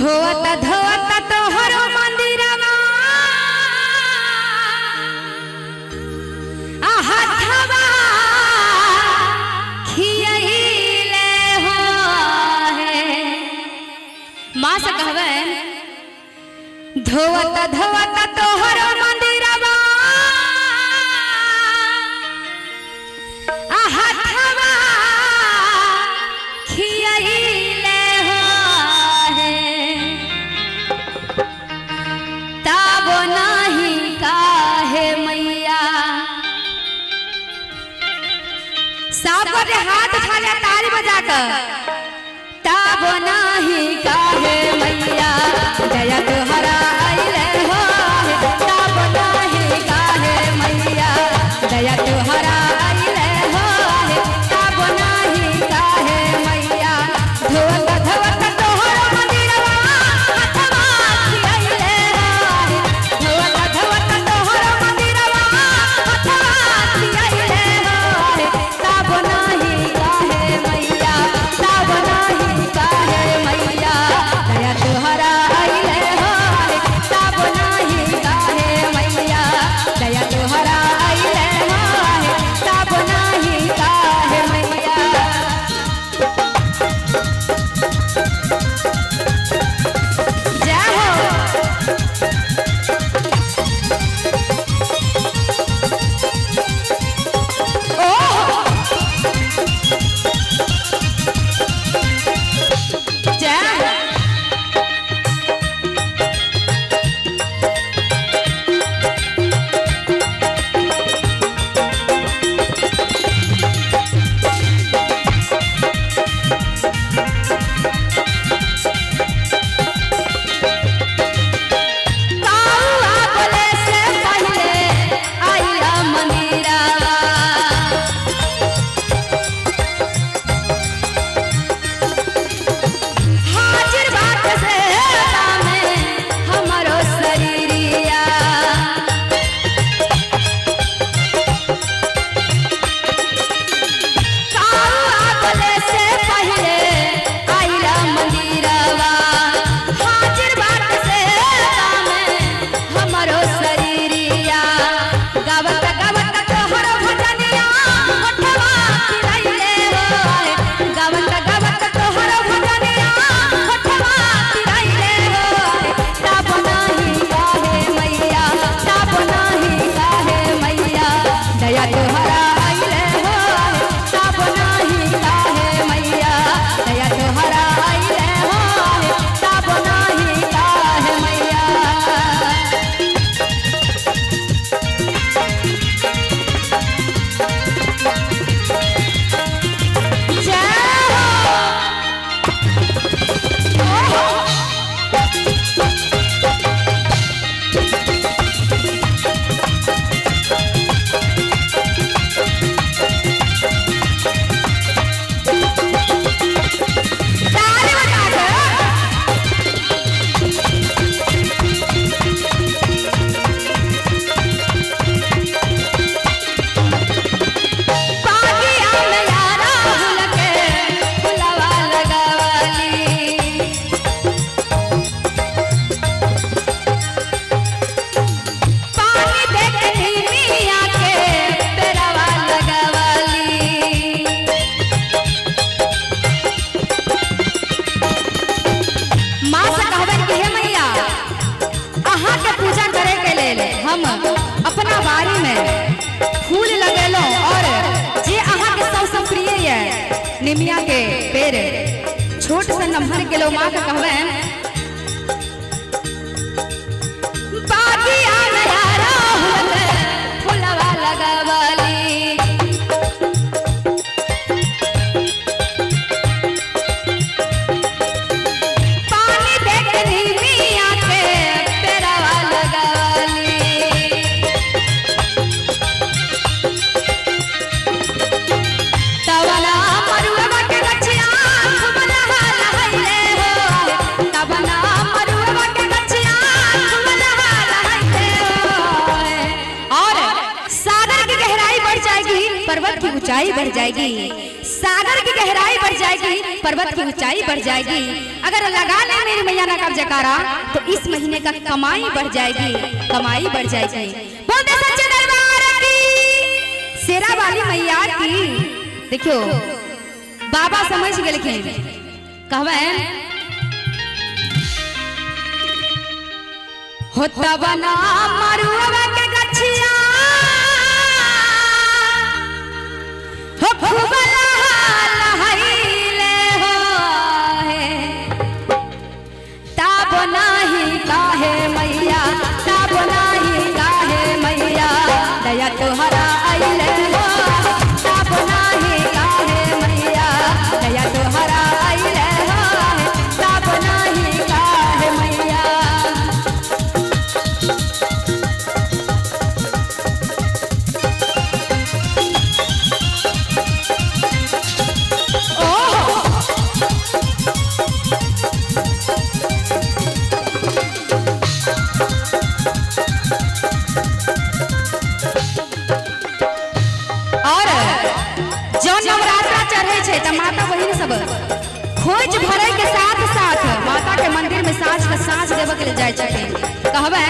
धोवता धोवता तोहरो मंदिरवा हाथवा खियैले हो है। माँ से कहवे धोवता धोवता तोहरो मंदिरवा हाथवा खियैले हो है। ताबो नाही काहे मैया साफ कर हाथ उठा ले ताली बजाकर। ताबो नाही काहे मैया दया तोहरा आइले हो। ताबो नाही काहे मैया दया तोहरा आइले हो। ताबो नाही काहे मैया धोवता धोवता तोहरो मंदिरवा हाथवा खियैले हो। धोवता धोवता तोहरो मंदिरवा हाथवा खियैले हो। ताबो नाही काहे मैया ताबो नाही काहे मैया दया तोहरा आइले हो। ताबो नाही काहे मैया दया तोहरा आइले हो। ताबो नाही काहे मैया। जय हो। जय हो। काउआ बोले से पहिले आइला मंदिरवा हाजिर बात से तामे हमरो शरीरिया। काउआ बोले से पहिले आइला मंदिरवा हाजिर बात से तामे हमरो शरीरिया। गावत गावत तोहरो भजनिया होठवा पिराइले हो। गावत गावत तोहरो भजनिया होठवा पिराइले हो। ताबो नाही काहे मैया ताबो नाही काहे मैया दया तोहरा आइले हो। ताबो नाही काहे मैया दया तोहरा आइले हो। ताबो नाही काहे मैया। जय हो। ताली बजाकर। पागिया में यारा भूल के फुलवा लगावाली। पानी देके मिया के पेड़वा लगावाली। माँ से कहबन कि हे मैया अहाँ के पूजा करे के लेल हम अपना बाड़ी में फूल लगेलो और जे अहाँ के सबसे प्रिय है निमिया के पेड़ छोट से नम्हर के लो। माँ के कहबन बागिया में यारा भूल के फुलवा लगावाली। पानी देके मिया के पेड़वा लगावाली। तवना मरुआ के गछिया खूब लहलहैले हो। तवना मरुआ के गछिया खूब लहलहैले हो। और सागर की गहराई बढ़ जाएगी पर्वत की ऊंचाई बढ़ जाएगी। सागर की गहराई बढ़ जाएगी पर्वत की ऊंचाई बढ़ जाएगी। अगर लगा ले मेरी मैया ना कब जयकारा तो इस महीने का कमाई बढ़ जाएगी, कमाई बढ़ जाएगी। बोलते सच्चे दरबार की, शेरा वाली मैया की। देखियो बाबा समझ गए कहवे होता बना मरुआ के गछिया हो फुबला लहैले हो ताब नाही काहे मैया, ताब नाही काहे मैया दया तोहरा आइले हो, ताब नाही काहे मैया दया तोहरा आइले हो, ताब नाही काहे मैया। माता बहिन सब खोज भरे के साथ साथ माता के मंदिर में साँझ के साँझ देवे के लिए जाए कहवे